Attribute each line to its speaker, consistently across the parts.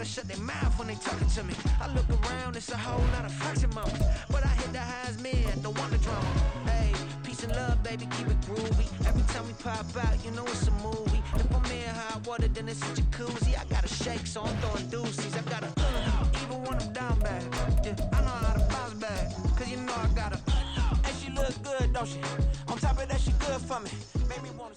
Speaker 1: gotta shut their mouth when they talking to me. I look around, it's a whole lot of flexing moments, but I hit the highs men at the Wonder Drum. Hey, peace and love, baby, keep it groovy. Every time we pop out, you know it's a movie. If I'm in hot water, then it's a jacuzzi. I gotta shake, so I'm throwing deuces. I gotta even when I'm down bad. Yeah, I know how to bounce back, cause you know I gotta. And she look good, don't she? On top of that, she good for me. Make me wanna.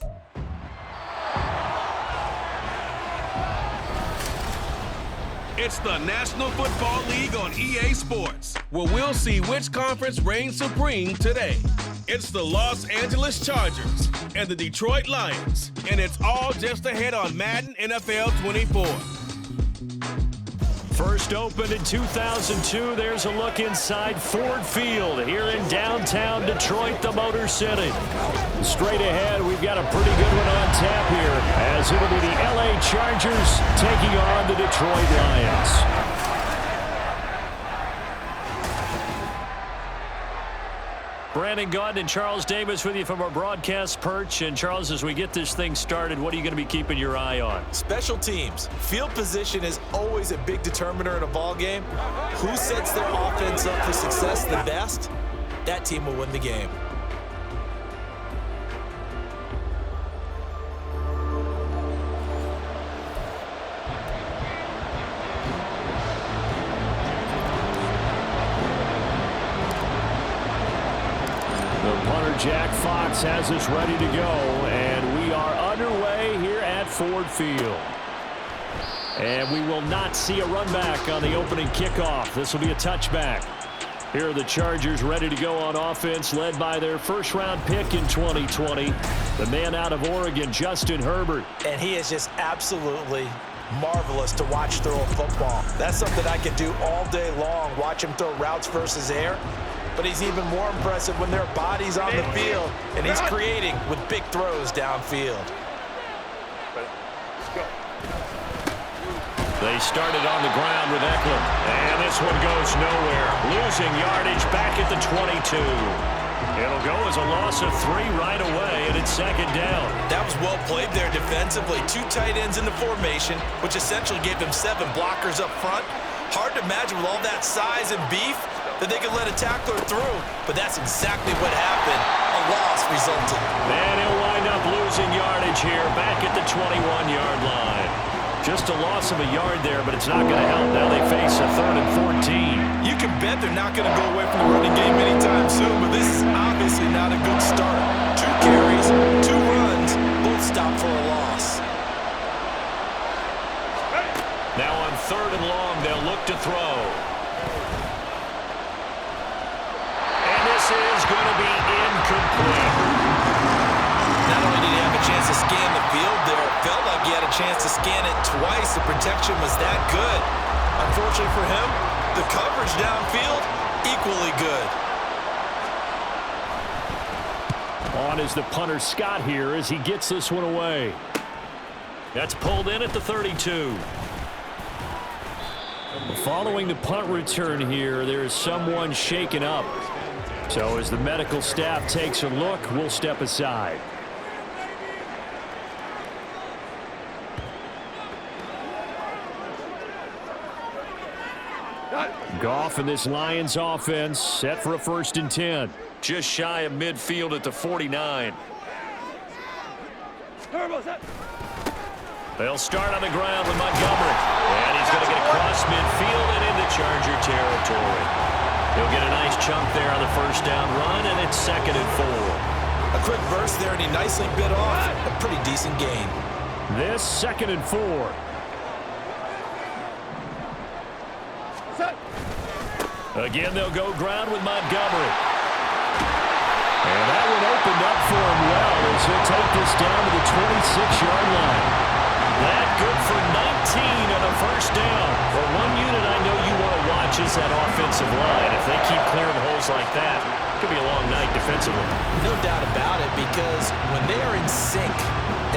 Speaker 2: It's the National Football League on EA Sports, where we'll see which conference reigns supreme today. It's the Los Angeles Chargers and the Detroit Lions, and it's all just ahead on Madden NFL 24.
Speaker 3: First opened in 2002, there's a look inside Ford Field here in downtown Detroit, the Motor City. Straight ahead, we've got a pretty good one on tap here, as it'll be the LA Chargers taking on the Detroit Lions. Brandon Gaudin and Charles Davis with you from our broadcast perch. And Charles, as we get this thing started, what are you going to be keeping your eye on?
Speaker 4: Special teams. Field position is always a big determiner in a ball game. Who sets their offense up for success the best, that team will win the game.
Speaker 3: Jack Fox has us ready to go, and we are underway here at Ford Field. And we will not see a run back on the opening kickoff. This will be a touchback. Here are the Chargers ready to go on offense, led by their first-round pick in 2020, the man out of Oregon, Justin Herbert.
Speaker 4: And he is just absolutely marvelous to watch throw a football. That's something I could do all day long, watch him throw routes versus air. But he's even more impressive when there are bodies on the field, and he's creating with big throws downfield.
Speaker 3: They started on the ground with Eckler, and this one goes nowhere. Losing yardage back at the 22. It'll go as a loss of 3 right away, and it's second down.
Speaker 4: That was well played there defensively. 2 tight ends in the formation, which essentially gave them 7 blockers up front. Hard to imagine with all that size and beef that they could let a tackler through, but that's exactly what happened. A loss resulted.
Speaker 3: And he'll wind up losing yardage here back at the 21-yard line. Just a loss of a yard there, but it's not going to help. Now they face a 3rd and 14.
Speaker 4: You can bet they're not going to go away from the running game anytime soon, but this is obviously not a good start. 2 carries, 2 runs, both stopped for a loss.
Speaker 3: Now on 3rd and long, they'll look to throw. This is going to be incomplete.
Speaker 4: Not only did he have a chance to scan the field there, it felt like he had a chance to scan it twice. The protection was that good. Unfortunately for him, the coverage downfield, equally good.
Speaker 3: On is the punter Scott here as he gets this one away. That's pulled in at the 32. Following the punt return here, there is someone shaken up. So as the medical staff takes a look, we'll step aside. Goff and this Lions offense set for a 1st and 10. Just shy of midfield at the 49. They'll start on the ground with Montgomery. And he's going to get across midfield and into Charger territory. He'll get a nice chunk there on the 1st down run, and it's 2nd and 4.
Speaker 4: A quick burst there, and he nicely bit off a pretty decent gain.
Speaker 3: This 2nd and 4. Again, they'll go ground with Montgomery. And that one opened up for him well as he'll take this down to the 26-yard line. That good for 19 on a 1st down. Well, one unit I know you want to watch is that offensive line. If they keep clearing holes like that, it could be a long night defensively.
Speaker 4: No doubt about it, because when they are in sync,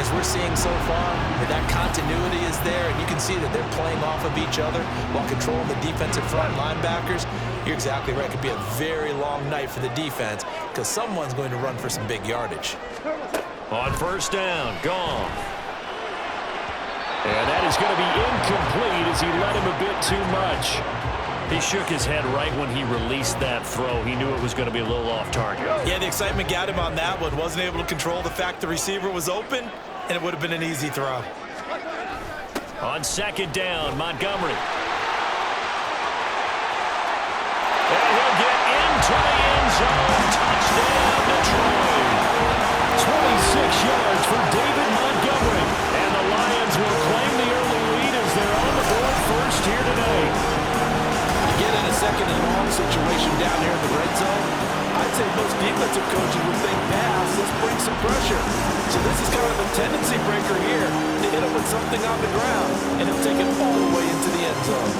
Speaker 4: as we're seeing so far, that continuity is there, and you can see that they're playing off of each other while controlling the defensive front linebackers. You're exactly right. It could be a very long night for the defense because someone's going to run for some big yardage.
Speaker 3: On 1st down, gone. And that is going to be incomplete as he led him a bit too much. He shook his head right when he released that throw. He knew it was going to be a little off target.
Speaker 4: Yeah, the excitement got him on that one. Wasn't able to control the fact the receiver was open, and it would have been an easy throw.
Speaker 3: On second down, Montgomery. And he'll get into the end zone. Touchdown, Detroit. 26 yards for David Montgomery. And the Lions will claim the early lead as they're on the board first here today.
Speaker 4: Get in a second and long situation down here in the red zone. I'd say most defensive coaches would think, pass, let's bring some pressure. So this is kind of a tendency breaker here to hit him with something on the ground, and he'll take it all the way into the end zone.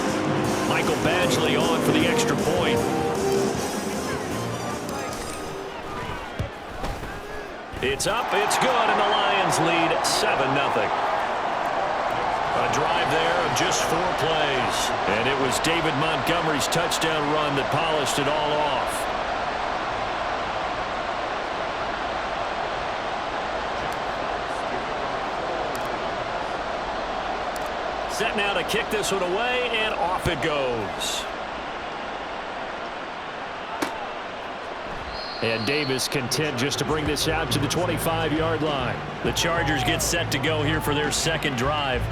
Speaker 3: Michael Badgley on for the extra point. It's up, it's good, and the Lions lead 7-0. A drive there of just 4 plays. And it was David Montgomery's touchdown run that polished it all off. Set now to kick this one away, and off it goes. And Davis content just to bring this out to the 25-yard line. The Chargers get set to go here for their second drive.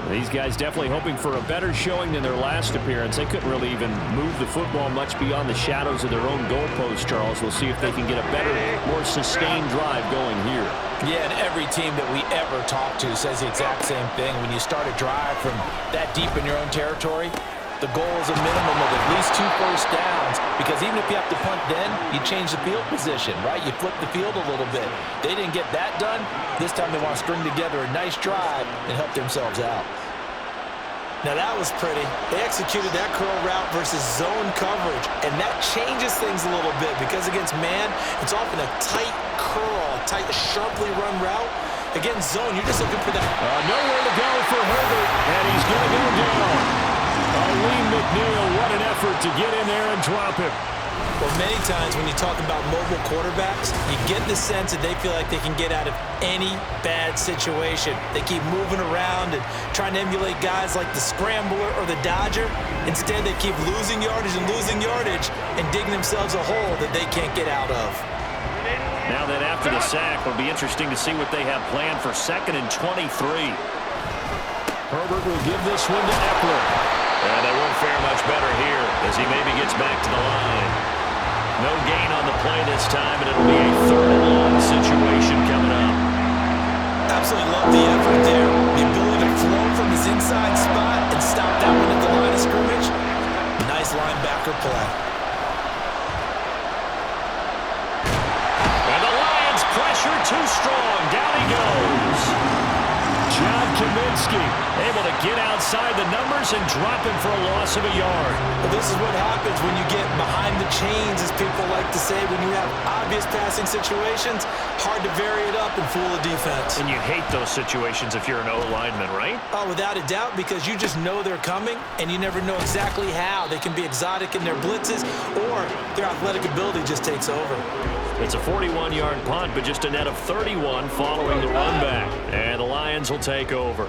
Speaker 3: These guys definitely hoping for a better showing than their last appearance. They couldn't really even move the football much beyond the shadows of their own goalpost, Charles. We'll see if they can get a better, more sustained drive going here.
Speaker 4: Yeah, and every team that we ever talk to says the exact same thing. When you start a drive from that deep in your own territory, the goal is a minimum of at least 2 first downs, because even if you have to punt then, you change the field position, right? You flip the field a little bit. They didn't get that done. This time they want to string together a nice drive and help themselves out. Now that was pretty. They executed that curl route versus zone coverage, and that changes things a little bit, because against man, it's often a tight curl, a tight, sharply run route. Against zone, you're just looking for that.
Speaker 3: Nowhere to go for Herbert, and he's going to go down. Lee McNeil, what an effort to get in there and drop him.
Speaker 4: Well, many times when you talk about mobile quarterbacks, you get the sense that they feel like they can get out of any bad situation. They keep moving around and trying to emulate guys like the scrambler or the dodger. Instead, they keep losing yardage and digging themselves a hole that they can't get out of.
Speaker 3: Now then, after the sack, it'll be interesting to see what they have planned for 2nd and 23. Herbert will give this one to Eckler. And they won't fare much better here as he maybe gets back to the line. No gain on the play this time, and it'll be a 3rd and long situation coming up.
Speaker 4: Absolutely love the effort there. The ability to flow from his inside spot and stop that one at the line of scrimmage. Nice linebacker play.
Speaker 3: And the Lions pressure too strong. Down he goes. John Kaminsky able to get outside the numbers and drop him for a loss of a yard.
Speaker 4: Well, this is what happens when you get behind the chains, as people like to say. When you have obvious passing situations, hard to vary it up and fool a defense.
Speaker 3: And you hate those situations if you're an O-lineman, right?
Speaker 4: Oh, without a doubt, because you just know they're coming, and you never know exactly how. They can be exotic in their blitzes, or their athletic ability just takes over.
Speaker 3: It's a 41-yard punt, but just a net of 31 following the run back. And the Lions will take over.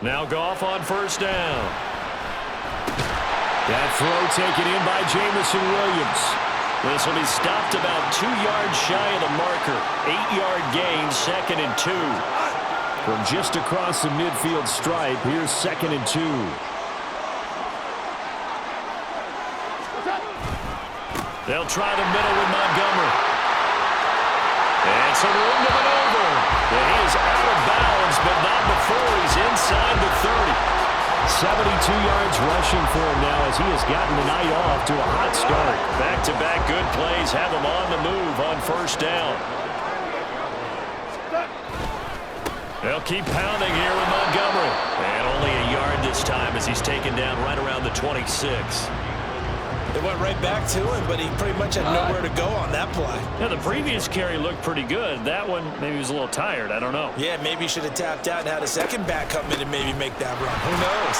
Speaker 3: Now Goff on 1st down. That throw taken in by Jamison Williams. This will be stopped about 2 yards shy of the marker. 8-yard gain, 2nd and 2. From just across the midfield stripe, here's 2nd and 2. They'll try the middle with Montgomery. And some room to maneuver. And he is out of bounds, but not before he's inside the 30. 72 yards rushing for him now as he has gotten the night off to a hot start. Back-to-back good plays have him on the move on 1st down. They'll keep pounding here with Montgomery. And only a yard this time as he's taken down right around the 26.
Speaker 4: They went right back to him, but he pretty much had nowhere to go on that play.
Speaker 3: Yeah, the previous carry looked pretty good. That one, maybe he was a little tired. I don't know.
Speaker 4: Yeah, maybe he should have tapped out and had a second back come in and maybe make that run. Who knows?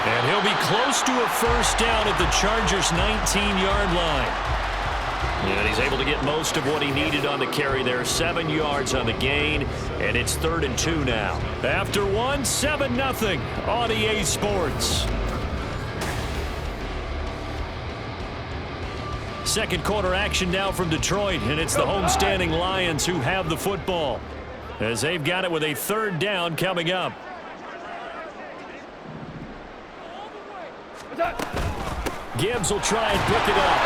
Speaker 3: And he'll be close to a 1st down at the Chargers' 19-yard line. And he's able to get most of what he needed on the carry there. 7 yards on the gain, and it's 3rd and 2 now. After one, 7-0 on EA Sports. Second quarter action now from Detroit, and it's the homestanding Lions who have the football, as they've got it with a 3rd down coming up. Gibbs will try and pick it up.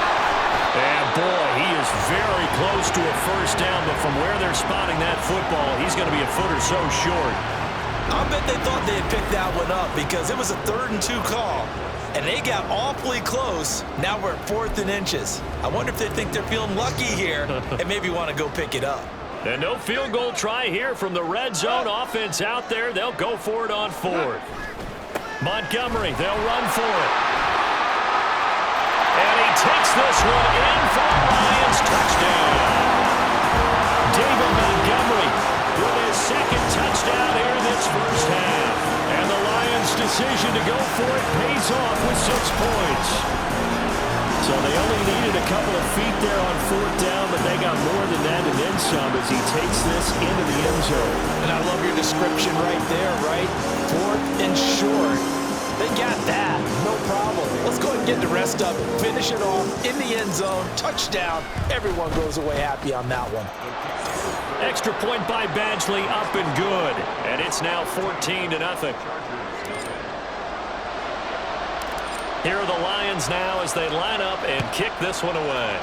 Speaker 3: And boy, he is very close to a 1st down, but from where they're spotting that football, he's going to be a foot or so short.
Speaker 4: I bet they thought they had picked that one up because it was a 3rd and 2 call, and they got awfully close. Now we're at 4th and inches. I wonder if they think they're feeling lucky here and maybe want to go pick it up.
Speaker 3: And no field goal try here from the red zone. Offense out there. They'll go for it on 4th. Montgomery, they'll run for it. And he takes this one in for a Lions touchdown. David Montgomery with his 2nd touchdown here in this first half. And the Lions' decision to go for it pays off with 6 points. So they only needed a couple of feet there on 4th down, but they got more than that and then some as he takes this into the end zone.
Speaker 4: And I love your description right there, right? 4th and short. They got that. No problem. Let's go ahead and get the rest up. Finish it off in the end zone. Touchdown. Everyone goes away happy on that one.
Speaker 3: Extra point by Badgley, up and good. And it's now 14-0. Here are the Lions now as they line up and kick this one away.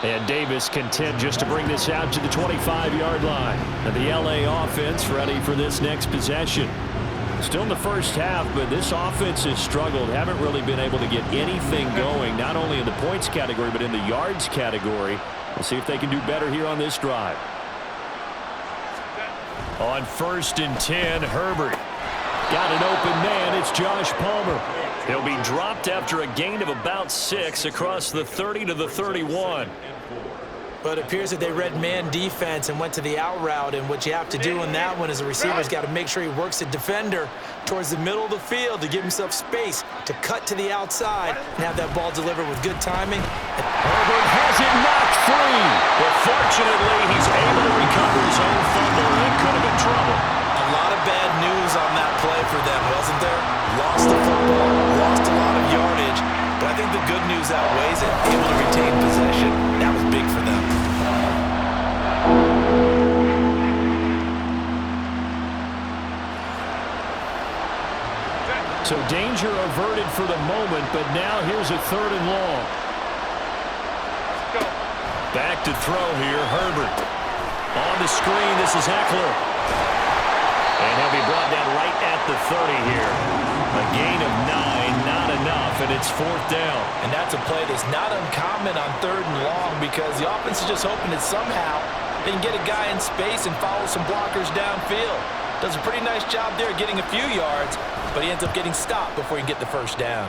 Speaker 3: And Davis content just to bring this out to the 25-yard line. And the LA offense ready for this next possession. Still in the first half, but this offense has struggled. Haven't really been able to get anything going, not only in the points category, but in the yards category. We'll see if they can do better here on this drive. On 1st and 10, Herbert. Got an open man. It's Josh Palmer. He'll be dropped after a gain of about 6 across the 30 to the 31.
Speaker 4: But it appears that they read man defense and went to the out route, and what you have to do in that one is the receiver's got to make sure he works the defender towards the middle of the field to give himself space to cut to the outside and have that ball delivered with good timing.
Speaker 3: Herbert has it knocked free, but fortunately he's able to recover his own fumble, and it could have been trouble.
Speaker 4: A lot of bad news on that play for them, wasn't there? Lost the football, lost a lot of yardage, but I think the good news outweighs it. Able to retain possession, that was big for them.
Speaker 3: So danger averted for the moment, but now here's a 3rd and long. Back to throw here, Herbert. On the screen, this is Eckler. And he'll be brought down right at the 30 here. A gain of 9, not enough, and it's 4th down.
Speaker 4: And that's a play that's not uncommon on 3rd and long because the offense is just hoping that somehow they can get a guy in space and follow some blockers downfield. Does a pretty nice job there getting a few yards, but he ends up getting stopped before he can get the 1st down.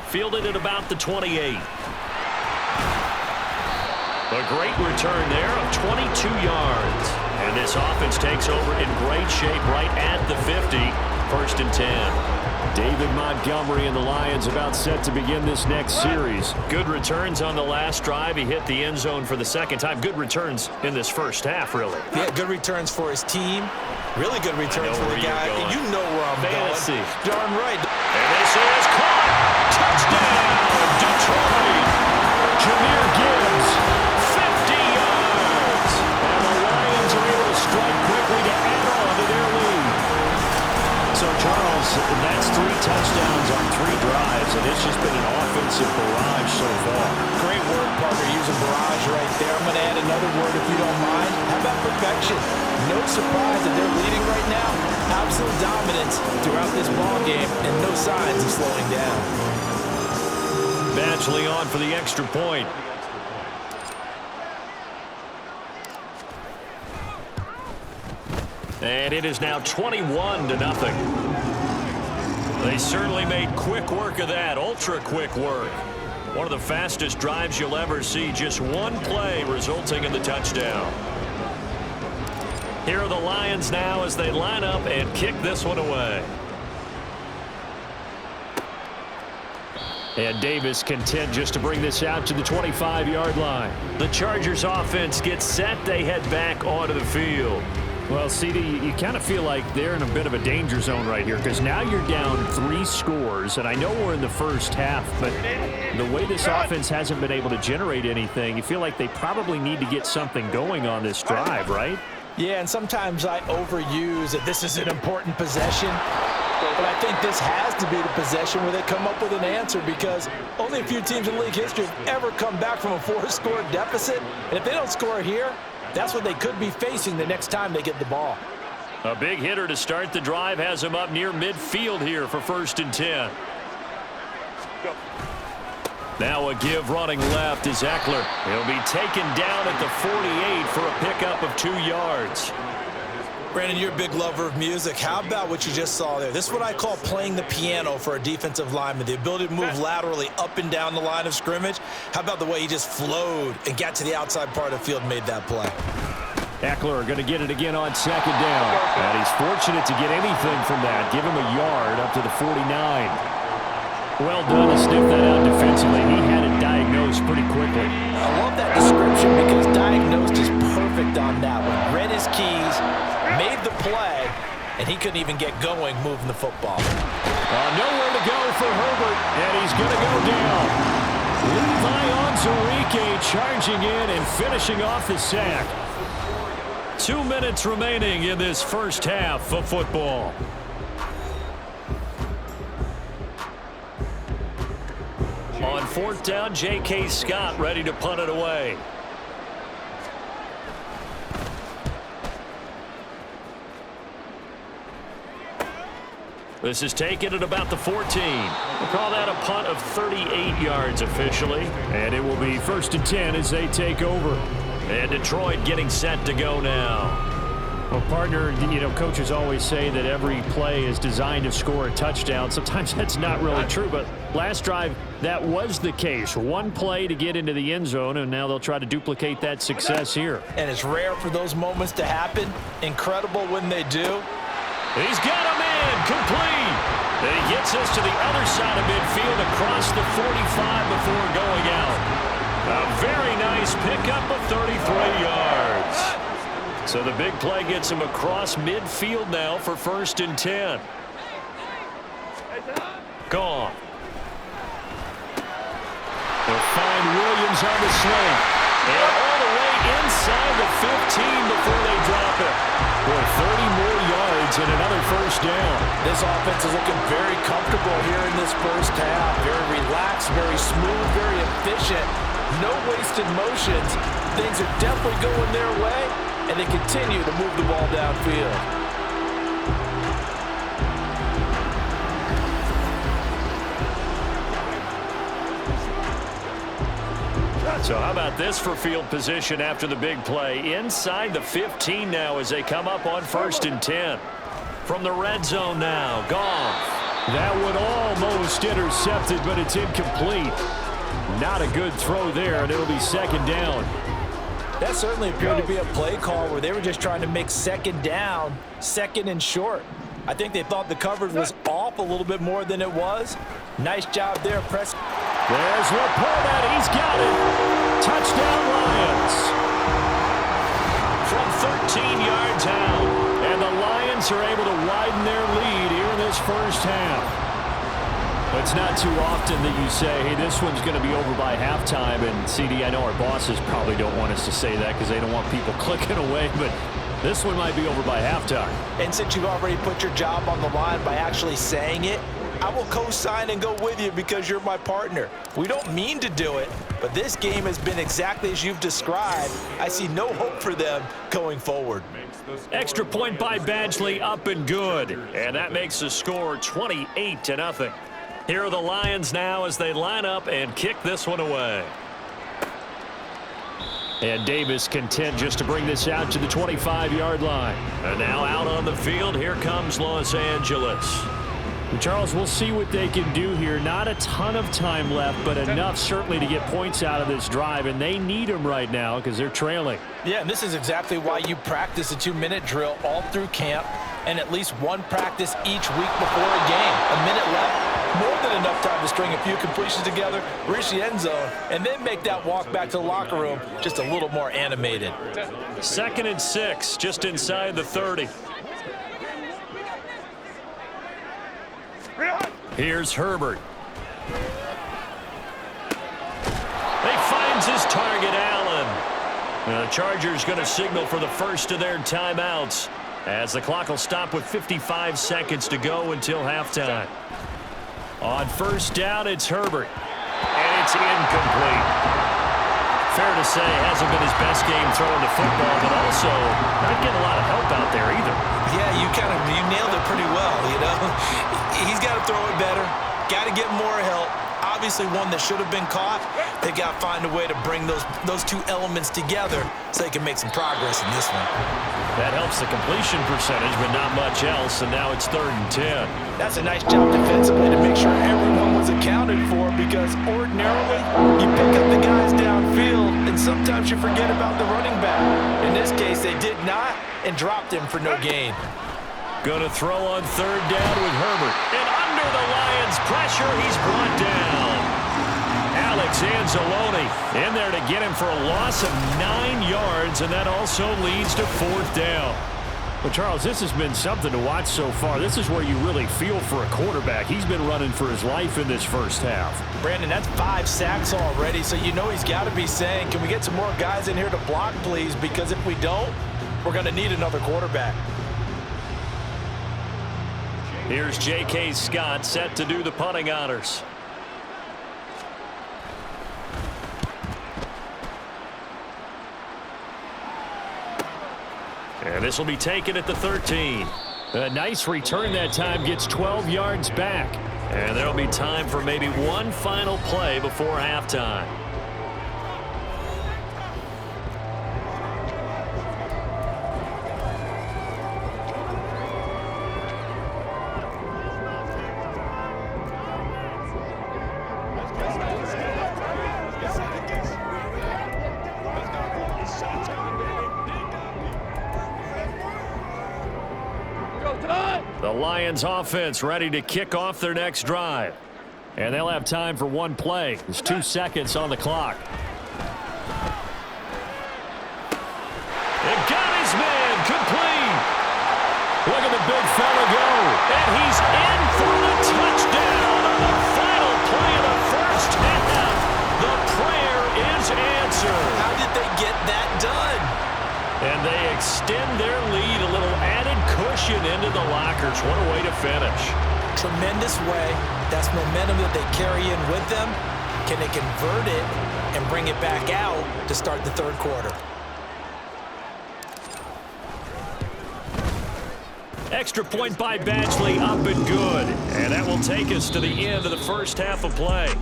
Speaker 3: Fielded at about the 28. A great return there of 22 yards. And this offense takes over in great shape right at the 50. 1st and 10. David Montgomery and the Lions about set to begin this next series. Good returns on the last drive. He hit the end zone for the 2nd time. Good returns in this first half, really.
Speaker 4: Yeah, good returns for his team. Really good returns for the guy. You know where I'm
Speaker 3: Fantasy.
Speaker 4: going. Darn right.
Speaker 3: And this is caught. Touchdown, Detroit. Jahmyr Gibbs, 50 yards. And the Lions are able to strike quickly to add on to their lead. So, Charles, that's 3 touchdowns on 3 drives, and it's just been an offensive barrage so far.
Speaker 4: Great work, partner, using barrage right there. I'm going to add another word if you don't mind. How about perfection? No surprise that they're leading right now. Absolute dominance throughout this ball game, and no signs of slowing down.
Speaker 3: Badgley on for the extra point. And it is now 21-0. They certainly made quick work of that, ultra-quick work. One of the fastest drives you'll ever see, just one play resulting in the touchdown. Here are the Lions now as they line up and kick this one away. And Davis content just to bring this out to the 25-yard line. The Chargers offense gets set. They head back onto the field. Well, CD, you kind of feel like they're in a bit of a danger zone right here because now you're down 3 scores, and I know we're in the first half, but the way this offense hasn't been able to generate anything, you feel like they probably need to get something going on this drive, right?
Speaker 4: Yeah, and sometimes I overuse that this is an important possession. But I think this has to be the possession where they come up with an answer because only a few teams in league history have ever come back from a 4-score deficit. And if they don't score here, that's what they could be facing the next time they get the ball.
Speaker 3: A big hitter to start the drive has him up near midfield here for 1st and 10. Now a give running left is Eckler. He'll be taken down at the 48 for a pickup of 2 yards.
Speaker 4: Brandon, you're a big lover of music. How about what you just saw there? This is what I call playing the piano for a defensive lineman, the ability to move laterally up and down the line of scrimmage. How about the way he just flowed and got to the outside part of the field and made that play?
Speaker 3: Eckler going to get it again on 2nd down. And he's fortunate to get anything from that. Give him a yard up to the 49. Well done to sniff that out defensively. He had it diagnosed pretty quickly.
Speaker 4: I love that description because diagnosed is perfect on that one. Read his keys, made the play, and he couldn't even get going moving the football.
Speaker 3: Nowhere to go for Herbert, and he's going to go down. Levi Onwuzurike charging in and finishing off the sack. 2 minutes remaining in this first half of football. On 4th down, J.K. Scott ready to punt it away. This is taken at about the 14. We'll call that a punt of 38 yards officially. And it will be 1st and 10 as they take over. And Detroit getting set to go now. Well, partner, you know, coaches always say that every play is designed to score a touchdown. Sometimes that's not really true, but last drive, that was the case. One play to get into the end zone, and now they'll try to duplicate that success here.
Speaker 4: And it's rare for those moments to happen. Incredible when they do.
Speaker 3: He's got a man complete. And he gets us to the other side of midfield across the 45 before going out. A very nice pickup of 33 yards. So the big play gets him across midfield now for 1st and 10. Gone. They'll find Williams on the sling. And all the way inside the 15 before they drop it. Boy, 30 more yards and another 1st down.
Speaker 4: This offense is looking very comfortable here in this first half. Very relaxed, very smooth, very efficient. No wasted motions. Things are definitely going their way, and they continue to move the ball downfield.
Speaker 3: So how about this for field position after the big play? Inside the 15 now as they come up on 1st and 10. From the red zone now, Goff. That one almost intercepted, but it's incomplete. Not a good throw there, and it'll be 2nd down.
Speaker 4: That certainly appeared to be a play call where they were just trying to make 2nd down, 2nd and short. I think they thought the coverage was off a little bit more than it was. Nice job there, Prescott.
Speaker 3: There's Laporta. He's got it. Touchdown, Lions. From 13 yards out. And the Lions are able to widen their lead here in this first half. It's not too often that you say, hey, this one's going to be over by halftime. And, CD, I know our bosses probably don't want us to say that because they don't want people clicking away. But this one might be over by halftime.
Speaker 4: And since you've already put your job on the line by actually saying it, I will co-sign and go with you because you're my partner. We don't mean to do it, but this game has been exactly as you've described. I see no hope for them going forward.
Speaker 3: Extra point by Badgley, up and good. And that makes the score 28-0. Here are the Lions now as they line up and kick this one away. And Davis content just to bring this out to the 25-yard line. And now out on the field, here comes Los Angeles. Charles, we'll see what they can do here. Not a ton of time left, but enough certainly to get points out of this drive, and they need them right now because they're trailing.
Speaker 4: Yeah, and this is exactly why you practice a 2-minute drill all through camp and at least one practice each week before a game. A minute left, More than enough time to string a few completions together, reach the end zone, and then make that walk back to the locker room just a little more animated.
Speaker 3: 2nd and 6, just inside the 30. Here's Herbert. He finds his target, Allen. The Chargers going to signal for the first of their timeouts as the clock will stop with 55 seconds to go until halftime. On 1st down, it's Herbert, and it's incomplete. Fair to say, hasn't been his best game throwing the football, but also not getting a lot of help out there either.
Speaker 4: Yeah, you nailed it pretty well, you know. He's got to throw it better, got to get more help. Obviously one that should have been caught. They got to find a way to bring those two elements together so they can make some progress in this one.
Speaker 3: That helps the completion percentage, but not much else, and now it's 3rd and 10.
Speaker 4: That's a nice job defensively to make sure everyone was accounted for, because ordinarily you pick up the guys downfield and sometimes you forget about the running back. In this case, they did not and dropped him for no gain.
Speaker 3: Going to throw on 3rd down with Herbert. And under the Lions' pressure, he's brought down. Alex Anzalone in there to get him for a loss of 9 yards, and that also leads to 4th down. Well, Charles, this has been something to watch so far. This is where you really feel for a quarterback. He's been running for his life in this first half.
Speaker 4: Brandon, that's 5 sacks already, so you know he's got to be saying, can we get some more guys in here to block, please? Because if we don't, we're going to need another quarterback.
Speaker 3: Here's J.K. Scott set to do the punting honors. And this will be taken at the 13. A nice return that time, gets 12 yards back. And there'll be time for maybe one final play before halftime. The Lions offense ready to kick off their next drive. And they'll have time for one play. There's 2 seconds on the clock. It got his man complete. Look at the big fella go. And he's in for the touchdown on the final play of the first half. The prayer is answered.
Speaker 4: How did they get that done?
Speaker 3: And they extend their lead, a little added cushion into the lockers. What a way to finish.
Speaker 4: Tremendous way. That's momentum that they carry in with them. Can they convert it and bring it back out to start the 3rd quarter?
Speaker 3: Extra point by Badgley, up and good. And that will take us to the end of the first half of play.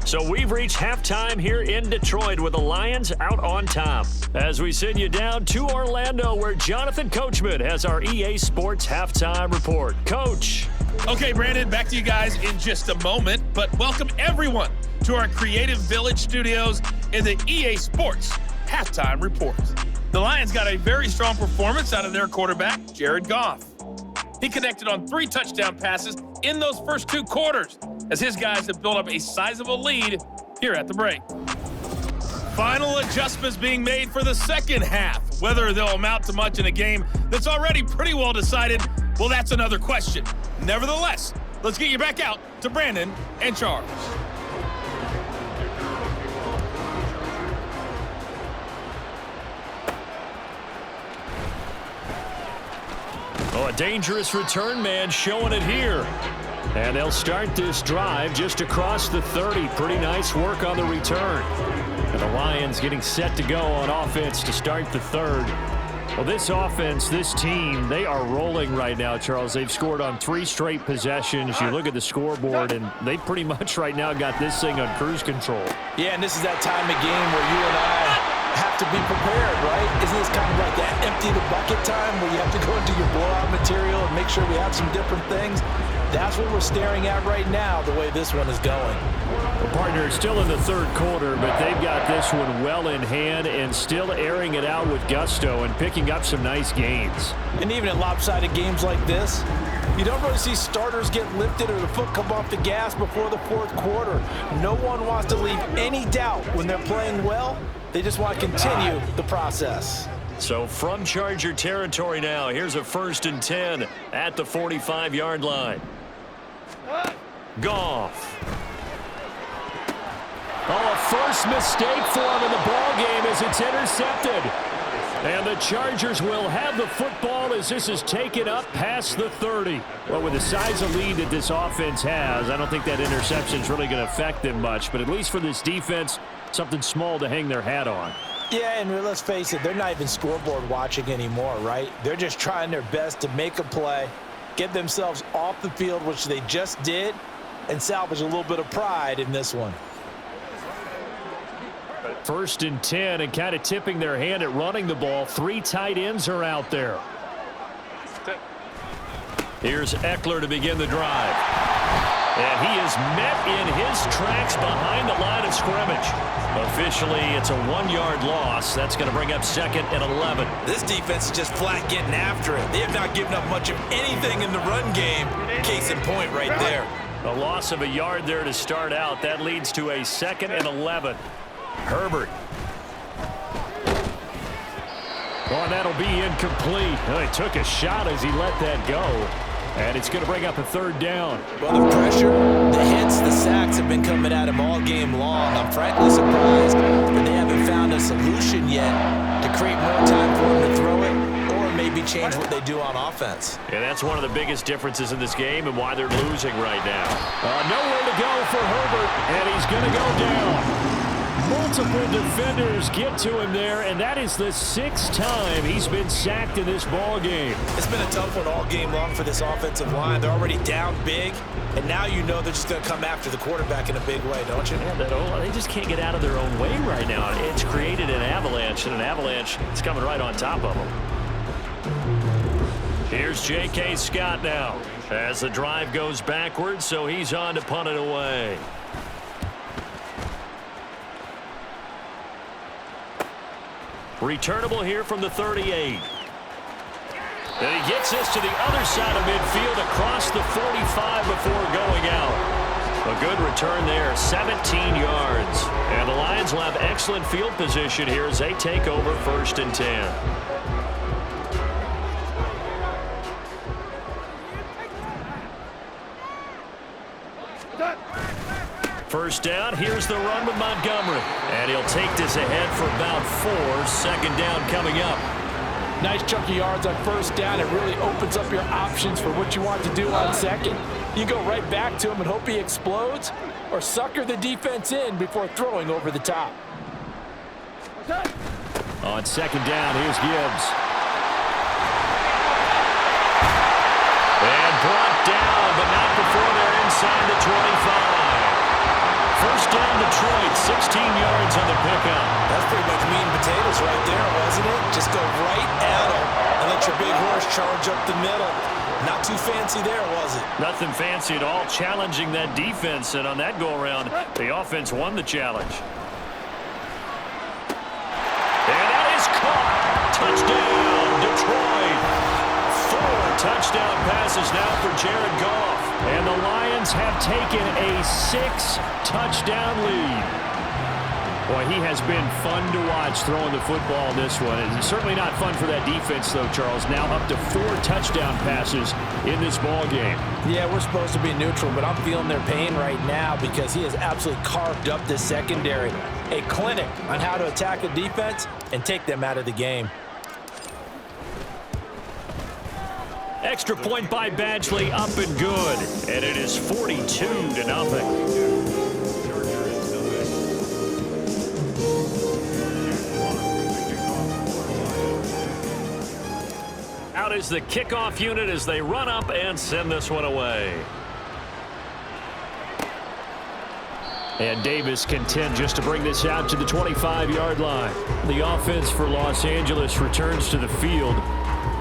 Speaker 3: So we've reached halftime here in Detroit with the Lions out on top. As we send you down to Orlando, where Jonathan Coachman has our EA Sports halftime report. Coach.
Speaker 5: Okay, Brandon, back to you guys in just a moment. But welcome everyone to our Creative Village studios in the EA Sports halftime report. The Lions got a very strong performance out of their quarterback, Jared Goff. He connected on 3 touchdown passes in those first 2 quarters, as his guys have built up a sizable lead here at the break. Final adjustments being made for the second half. Whether they'll amount to much in a game that's already pretty well decided, well, that's another question. Nevertheless, let's get you back out to Brandon and Charles.
Speaker 3: Oh, a dangerous return man showing it here. And they'll start this drive just across the 30. Pretty nice work on the return. And the Lions getting set to go on offense to start the 3rd. Well, this offense, this team, they are rolling right now, Charles. They've scored on 3 straight possessions. You look at the scoreboard, and they pretty much right now got this thing on cruise control.
Speaker 4: Yeah, and this is that time of game where you and I have to be prepared, right? Isn't this kind of like that empty the bucket time where you have to go into your blowout material and make sure we have some different things? That's what we're staring at right now, the way this one is going.
Speaker 3: The partner is still in the third quarter, but they've got this one well in hand and still airing it out with gusto and picking up some nice gains.
Speaker 4: And even in lopsided games like this, you don't really see starters get lifted or the foot come off the gas before the fourth quarter. No one wants to leave any doubt when they're playing well. They just want to continue the process.
Speaker 3: So from Charger territory now, here's a 1st and 10 at the 45-yard line. Goff. Oh, a first mistake for him in the ball game as it's intercepted. And the Chargers will have the football as this is taken up past the 30. Well, with the size of lead that this offense has, I don't think that interception is really going to affect them much. But at least for this defense, something small to hang their hat on.
Speaker 4: Yeah, and let's face it, they're not even scoreboard watching anymore, right? They're just trying their best to make a play, get themselves off the field, which they just did, and salvage a little bit of pride in this one.
Speaker 3: 1st and 10 and kind of tipping their hand at running the ball. 3 tight ends are out there. Here's Eckler to begin the drive. And he is met in his tracks behind the line of scrimmage. Officially, it's a 1-yard loss. That's going to bring up 2nd and 11.
Speaker 4: This defense is just flat getting after it. They have not given up much of anything in the run game. Case in point right there.
Speaker 3: A loss of a yard there to start out. That leads to a 2nd and 11. Herbert. Oh, and that'll be incomplete. Oh, he took a shot as he let that go. And it's going to bring up a 3rd down.
Speaker 4: Well, the pressure, the hits, the sacks have been coming at him all game long. I'm frankly surprised that they haven't found a solution yet to create more time for him to throw it or maybe change what they do on offense.
Speaker 3: Yeah, that's one of the biggest differences in this game and why they're losing right now. Nowhere to go for Herbert, and he's going to go down. Multiple defenders get to him there, and that is the 6th time he's been sacked in this ball game.
Speaker 4: It's been a tough one all game long for this offensive line. They're already down big, and now you know they're just going to come after the quarterback in a big way, don't you?
Speaker 3: Yeah, they just can't get out of their own way right now. It's created an avalanche, and an avalanche is coming right on top of them. Here's J.K. Scott now as the drive goes backwards, so he's on to punt it away. Returnable here from the 38. And he gets this to the other side of midfield across the 45 before going out. A good return there, 17 yards. And the Lions will have excellent field position here as they take over 1st and 10. First down, here's the run with Montgomery. And he'll take this ahead for about 4. 2nd down coming up.
Speaker 4: Nice chunky yards on 1st down. It really opens up your options for what you want to do on 2nd. You go right back to him and hope he explodes, or sucker the defense in before throwing over the top.
Speaker 3: On 2nd down, here's Gibbs. And brought down, but not before they're inside the 25. First down, Detroit, 16 yards on the pickup.
Speaker 4: That's pretty much meat and potatoes right there, wasn't it? Just go right at him and let your big horse charge up the middle. Not too fancy there, was it?
Speaker 3: Nothing fancy at all, challenging that defense, and on that go-around, the offense won the challenge. And that is caught. Touchdown, Detroit. 4 touchdown passes now for Jared Goff. And the Lions have taken a 6-touchdown lead. Boy, he has been fun to watch throwing the football in this one. It's certainly not fun for that defense, though, Charles. Now up to 4 touchdown passes in this ball game.
Speaker 4: Yeah, we're supposed to be neutral, but I'm feeling their pain right now because he has absolutely carved up this secondary. A clinic on how to attack a defense and take them out of the game.
Speaker 3: Extra point by Badgley, up and good. And it is 42-0. Out is the kickoff unit as they run up and send this one away. And Davis content just to bring this out to the 25-yard line. The offense for Los Angeles returns to the field.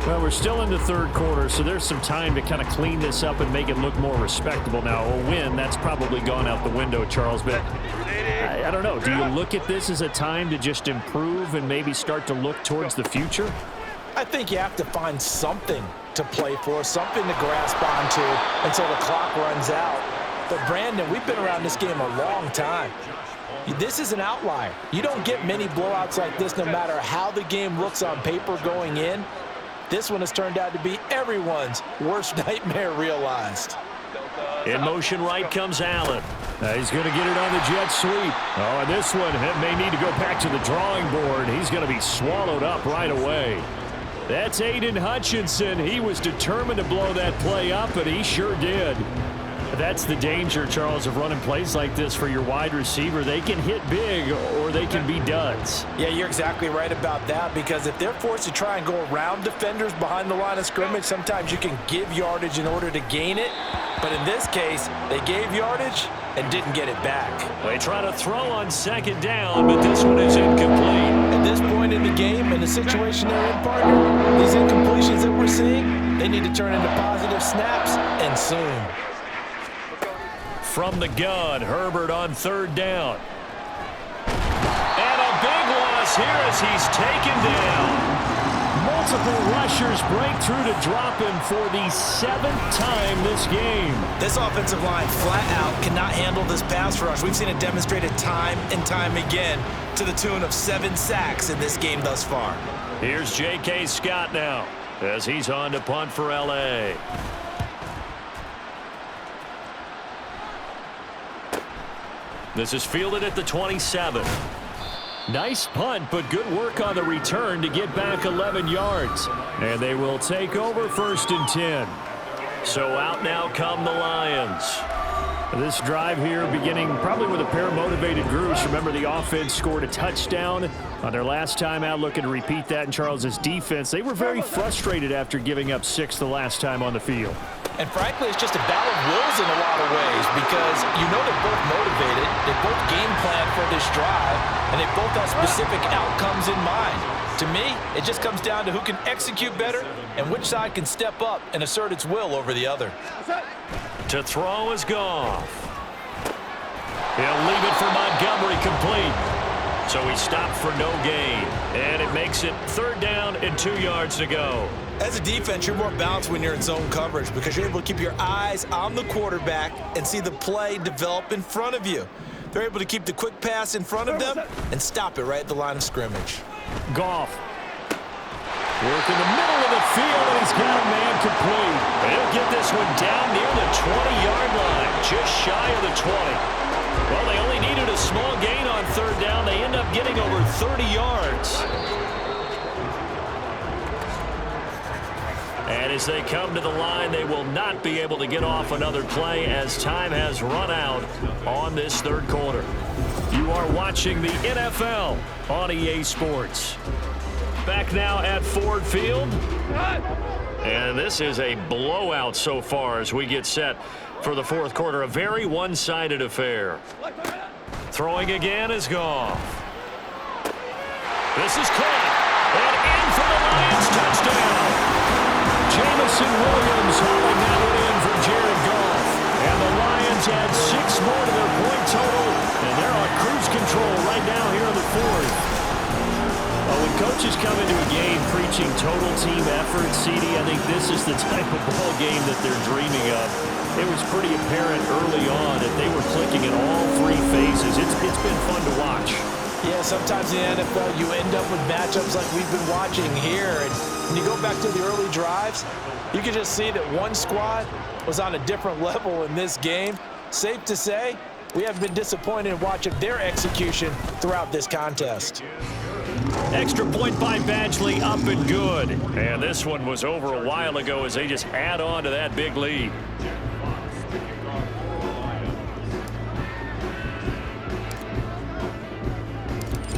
Speaker 3: Well, we're still in the third quarter, so there's some time to kind of clean this up and make it look more respectable. Now, a win, that's probably gone out the window, Charles, but I don't know. Do you look at this as a time to just improve and maybe start to look towards the future?
Speaker 4: I think you have to find something to play for, something to grasp onto until the clock runs out. But, Brandon, we've been around this game a long time. This is an outlier. You don't get many blowouts like this no matter how the game looks on paper going in. This one has turned out to be everyone's worst nightmare realized.
Speaker 3: In motion right comes Allen. He's going to get it on the jet sweep. Oh, and this one may need to go back to the drawing board. He's going to be swallowed up right away. That's Aiden Hutchinson. He was determined to blow that play up, and he sure did. That's the danger, Charles, of running plays like this for your wide receiver. They can hit big or they can be duds.
Speaker 4: Yeah, you're exactly right about that, because if they're forced to try and go around defenders behind the line of scrimmage, sometimes you can give yardage in order to gain it. But in this case, they gave yardage and didn't get it back.
Speaker 3: They try to throw on second down, but this one is incomplete.
Speaker 4: At this point in the game, in the situation they're in, partner, these incompletions that we're seeing, they need to turn into positive snaps, and soon.
Speaker 3: From the gun, Herbert on third down. And a big loss here as he's taken down. Multiple rushers break through to drop him for the 7th time this game.
Speaker 4: This offensive line flat out cannot handle this pass rush. We've seen it demonstrated time and time again to the tune of 7 sacks in this game thus far.
Speaker 3: Here's J.K. Scott now as he's on to punt for L.A. This is fielded at the 27. Nice punt, but good work on the return to get back 11 yards. And they will take over 1st and 10. So out now come the Lions. This drive here beginning probably with a pair of motivated groups. Remember, the offense scored a touchdown on their last time out. Looking to repeat that in Charles's defense. They were very frustrated after giving up 6 the last time on the field.
Speaker 4: And frankly, it's just a battle of wills in a lot of ways, because you know they're both motivated, they both game plan for this drive, and they both have specific outcomes in mind. To me, it just comes down to who can execute better and which side can step up and assert its will over the other.
Speaker 3: To throw is Goff. He'll leave it for Montgomery complete. So he stopped for no gain. And it makes it 3rd down and 2 yards to go.
Speaker 4: As a defense, you're more balanced when you're in zone coverage, because you're able to keep your eyes on the quarterback and see the play develop in front of you. They're able to keep the quick pass in front of them and stop it right at the line of scrimmage.
Speaker 3: Goff. Work in the middle of the field, and he's got a man complete. He'll get this one down near the 20-yard line, just shy of the 20. Well, they only needed a small gain on 3rd down. They end up getting over 30 yards. And as they come to the line, they will not be able to get off another play as time has run out on this 3rd quarter. You are watching the NFL on EA Sports. Back now at Ford Field. And this is a blowout so far as we get set for the 4th quarter. A very one-sided affair. Throwing again is Goff. This is caught. And in for the Lions touchdown. Jamison Williams hauling that one in for Jared Goff. And the Lions add 6 more to their point total. And they're on cruise control right now here in the 4th. When coaches come into a game preaching total team effort, CD, I think this is the type of ball game that they're dreaming of. It was pretty apparent early on that they were clicking in all 3 phases. It's been fun to watch.
Speaker 4: Yeah, sometimes in the NFL you end up with matchups like we've been watching here. And when you go back to the early drives, you can just see that one squad was on a different level in this game. Safe to say, we have been disappointed in watching their execution throughout this contest.
Speaker 3: Extra point by Badgley, up and good. And this one was over a while ago as they just add on to that big lead.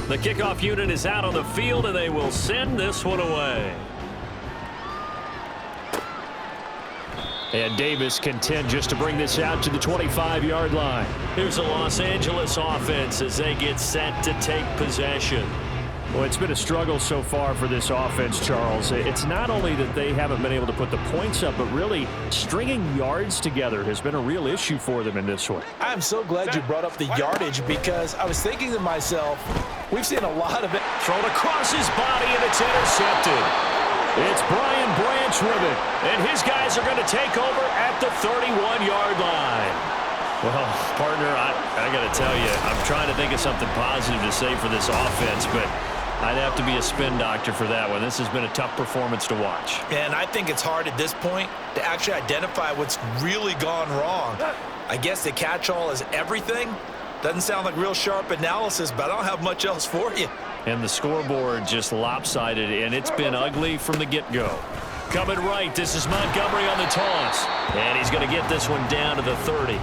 Speaker 3: The kickoff unit is out on the field, and they will send this one away. And Davis content just to bring this out to the 25-yard line. Here's the Los Angeles offense as they get set to take possession. Well, it's been a struggle so far for this offense, Charles. It's not only that they haven't been able to put the points up, but really stringing yards together has been a real issue for them in this one.
Speaker 4: I'm so glad you brought up the yardage because I was thinking to myself, we've seen a lot of it.
Speaker 3: Thrown across his body, and it's intercepted. It's Brian Branch with it, and his guys are going to take over at the 31-yard line. Well, partner, I got to tell you, I'm trying to think of something positive to say for this offense, but I'd have to be a spin doctor for that one. This has been a tough performance to watch.
Speaker 4: And I think it's hard at this point to actually identify what's really gone wrong. I guess the catch-all is everything. Doesn't sound like real sharp analysis, but I don't have much else for you.
Speaker 3: And the scoreboard just lopsided, and it's been ugly from the get-go. Coming right, this is Montgomery on the toss. And he's going to get this one down to the 30.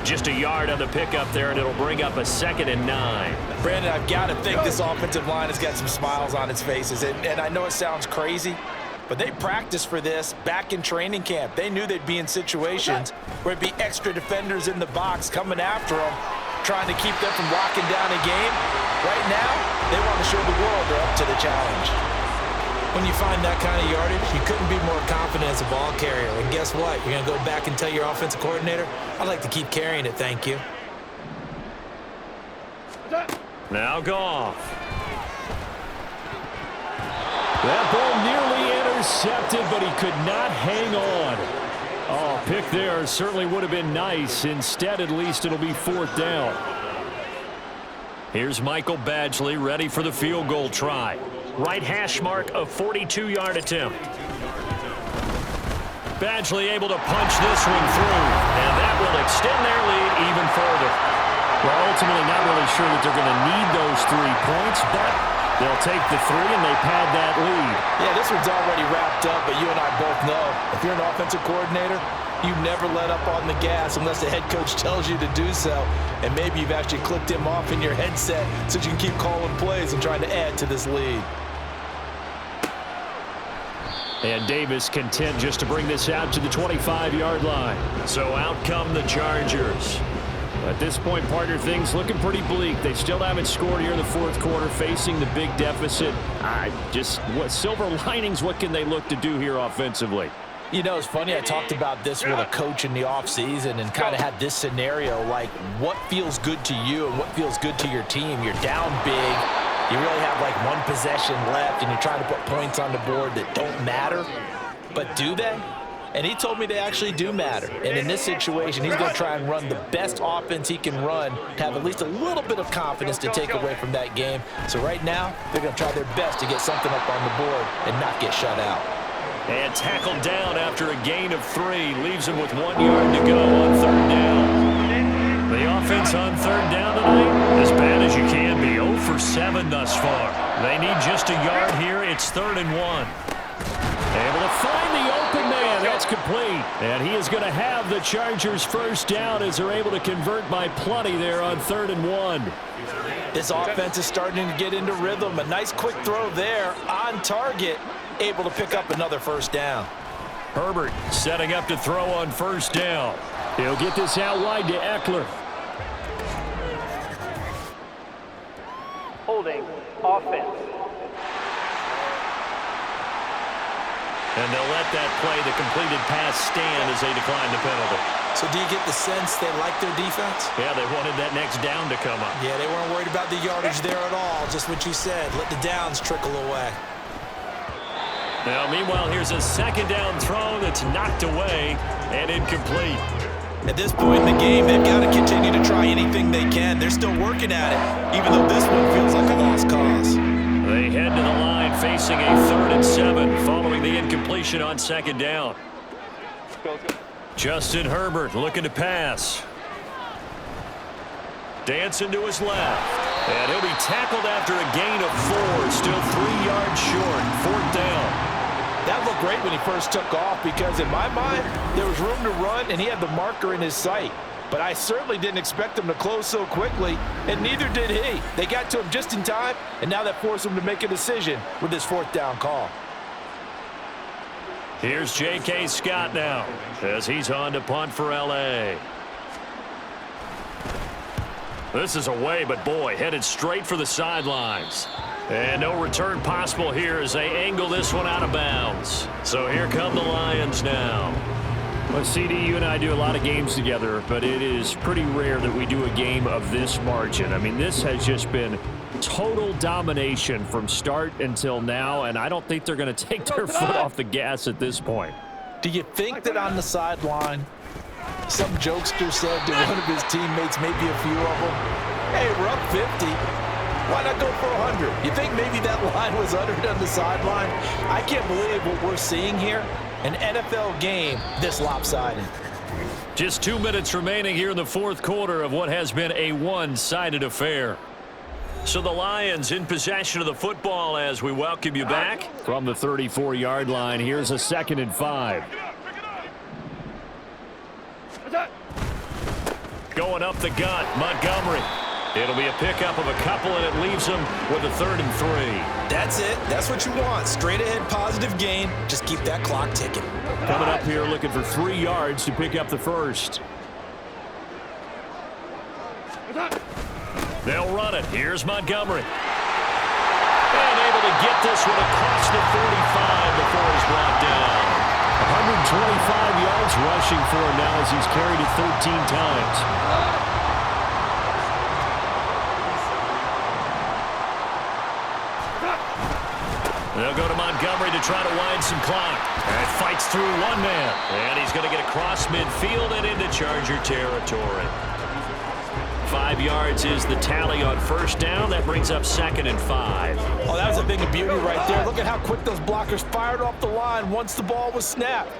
Speaker 3: Just a yard on the pickup there, and it'll bring up a 2nd and 9.
Speaker 4: Brandon, I've got to think this offensive line has got some smiles on its faces. And I know it sounds crazy, but they practiced for this back in training camp. They knew they'd be in situations where it'd be extra defenders in the box coming after them, trying to keep them from locking down a game. Right now, they want to show the world they're up to the challenge. When you find that kind of yardage, you couldn't be more confident as a ball carrier. And guess what? You're going to go back and tell your offensive coordinator, I'd like to keep carrying it, thank you.
Speaker 3: Now Goff. That ball nearly intercepted, but he could not hang on. Oh, pick there certainly would have been nice. Instead, at least it'll be 4th down. Here's Michael Badgley ready for the field goal try. Right hash mark, a 42-yard attempt. Badgley able to punch this one through, and that will extend their lead even further. Well, ultimately not really sure that they're going to need those 3 points, but they'll take the 3 and they pad that lead.
Speaker 4: Yeah, this one's already wrapped up, but you and I both know if you're an offensive coordinator, you never let up on the gas unless the head coach tells you to do so. And maybe you've actually clicked him off in your headset so you can keep calling plays and trying to add to this lead.
Speaker 3: And Davis content just to bring this out to the 25-yard line. So out come the Chargers. At this point, partner, things looking pretty bleak. They still haven't scored here in the 4th quarter, facing the big deficit. What silver linings, what can they look to do here offensively?
Speaker 4: You know, it's funny, I talked about this with a coach in the offseason and kind of had this scenario, like what feels good to you and what feels good to your team. You're down big. You really have like 1 possession left, and you're trying to put points on the board that don't matter. But do they? And he told me they actually do matter. And in this situation, he's going to try and run the best offense he can run to have at least a little bit of confidence to take away from that game. So right now, they're going to try their best to get something up on the board and not get shut out.
Speaker 3: And tackled down after a gain of 3. Leaves him with 1 yard to go on 3rd down. The offense on 3rd down tonight, as bad as you can be. 0 for 7 thus far. They need just a yard here. It's 3rd and 1. Able to find the open man. That's complete. And he is going to have the Chargers first down as they're able to convert by plenty there on 3rd and 1.
Speaker 4: This offense is starting to get into rhythm. A nice quick throw there on target. Able to pick up another first down.
Speaker 3: Herbert setting up to throw on 1st down. He'll get this out wide to Eckler.
Speaker 6: Holding offense.
Speaker 3: And they'll let that play, the completed pass, stand as they decline the penalty.
Speaker 4: So do you get the sense they like their defense?
Speaker 3: Yeah, they wanted that next down to come up.
Speaker 4: Yeah, they weren't worried about the yardage there at all. Just what you said. Let the downs trickle away.
Speaker 3: Now, meanwhile, here's a 2nd down throw that's knocked away and incomplete.
Speaker 4: At this point in the game, they've got to continue to try anything they can. They're still working at it, even though this one feels like a lost cause.
Speaker 3: They head to the line facing a 3rd and 7 following the incompletion on 2nd down. Justin Herbert looking to pass. Dancing to his left. And he'll be tackled after a gain of 4. Still 3 yards short. 4th down.
Speaker 4: That looked great when he first took off because, in my mind, there was room to run and he had the marker in his sight. But I certainly didn't expect him to close so quickly, and neither did he. They got to him just in time, and now that forced him to make a decision with his 4th down call.
Speaker 3: Here's J.K. Scott now as he's on to punt for L.A. This is away, but boy, headed straight for the sidelines. And no return possible here as they angle this one out of bounds. So here come the Lions now. Well, CD, you and I do a lot of games together, but it is pretty rare that we do a game of this margin. I mean, this has just been total domination from start until now, and I don't think they're going to take their foot off the gas at this point.
Speaker 4: Do you think that on the sideline, some jokester said to one of his teammates, maybe a few of them, hey, we're up 50. Why not go for 100? You think maybe that line was uttered on the sideline? I can't believe what we're seeing here. An NFL game this lopsided.
Speaker 3: Just 2 minutes remaining here in the fourth quarter of what has been a one-sided affair. So the Lions in possession of the football as we welcome you back. From the 34-yard line, here's a 2nd and 5. Going up the gut, Montgomery. It'll be a pickup of a couple, and it leaves them with a 3rd and 3.
Speaker 4: That's it. That's what you want. Straight ahead positive gain. Just keep that clock ticking.
Speaker 3: Coming up here looking for 3 yards to pick up the first. They'll run it. Here's Montgomery. And able to get this one across the 45 before he's brought down. 125 yards rushing for him now as he's carried it 13 times. They'll go to Montgomery to try to wind some clock. And fights through one man. And he's going to get across midfield and into Charger territory. 5 yards is the tally on first down. That brings up 2nd and 5.
Speaker 4: Oh, that was a thing of beauty right there. Look at how quick those blockers fired off the line once the ball was snapped.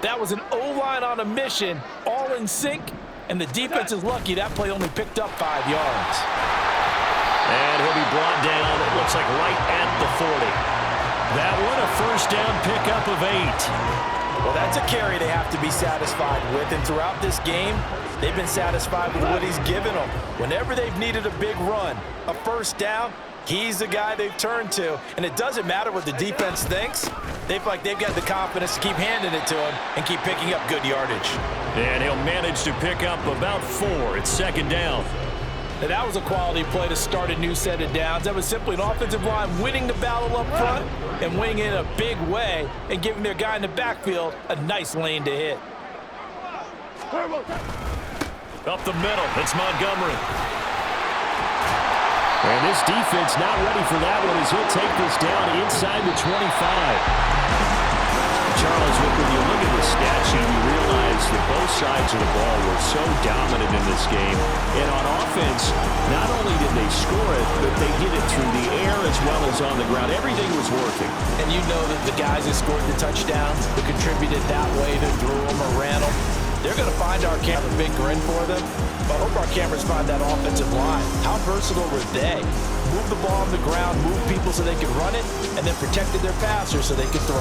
Speaker 4: That was an O-line on a mission, all in sync, and the defense is lucky that play only picked up 5 yards.
Speaker 3: And he'll be brought down, it looks like right at the 40. That one a first down pickup of 8.
Speaker 4: Well, that's a carry they have to be satisfied with, and throughout this game, they've been satisfied with what he's given them. Whenever they've needed a big run, a first down, he's the guy they've turned to. And it doesn't matter what the defense thinks. They've got the confidence to keep handing it to him and keep picking up good yardage.
Speaker 3: And he'll manage to pick up about 4. It's 2nd down.
Speaker 4: Now, that was a quality play to start a new set of downs. That was simply an offensive line winning the battle up front and winning in a big way and giving their guy in the backfield a nice lane to hit.
Speaker 3: Up the middle, it's Montgomery. And this defense not ready for that one as he'll take this down inside the 25. Charles, when you look at the stat sheet, you realize that both sides of the ball were so dominant in this game. And on offense, not only did they score it, but they did it through the air as well as on the ground. Everything was working.
Speaker 4: And you know that the guys that scored the touchdowns, that contributed that way, that threw them or ran them, they're going to find our camera big grin for them. But I hope our cameras find that offensive line. How versatile were they? Move the ball on the ground, move people so they could run it, and then protected their passers so they could throw.